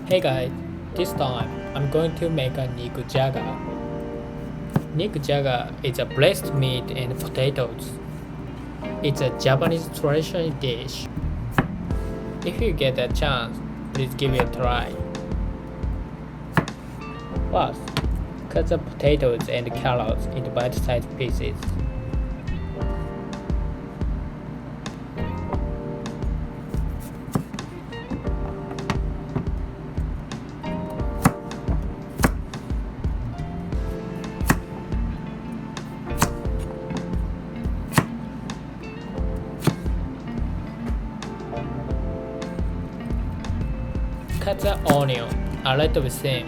Hey guys, this time I'm going to make a Nikujaga. Nikujaga is a breast meat and potatoes. It's a Japanese traditional dish. If you get a chance, please give it a try. First, cut the potatoes and carrots into bite-sized pieces. Cut the onion a little thin.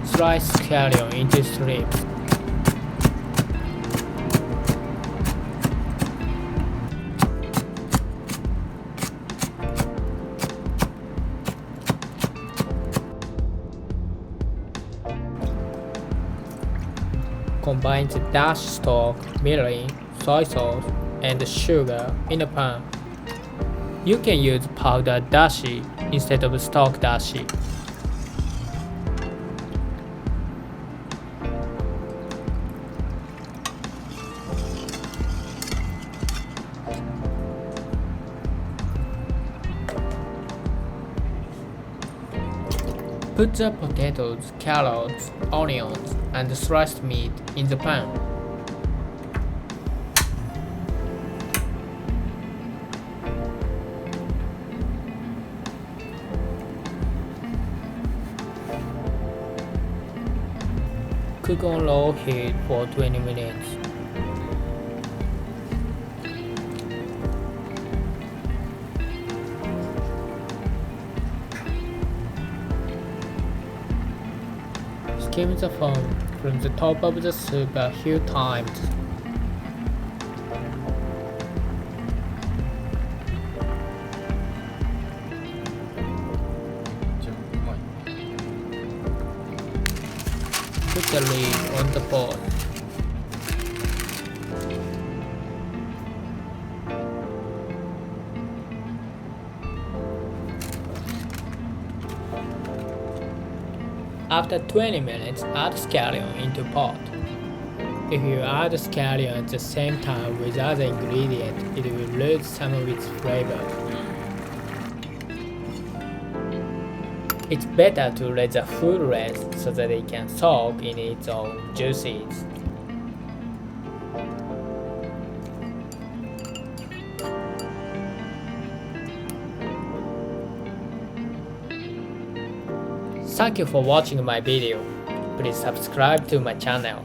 Slice scallion into strips. Combine the dashi stock, mirin, soy sauce, and sugar in a pan. You can use powdered dashi instead of stock dashi. Put the potatoes, carrots, onions, and sliced meat in the pan. Cook on low heat for 20 minutes. Skim the foam from the top of the soup a few times. Put the lid on the pot. After 20 minutes, add scallion into pot. If you add scallion at the same time with other ingredients, it will lose some of its flavor. It's better to let the food rest so that it can soak in its own juices. Thank you for watching my video. Please subscribe to my channel.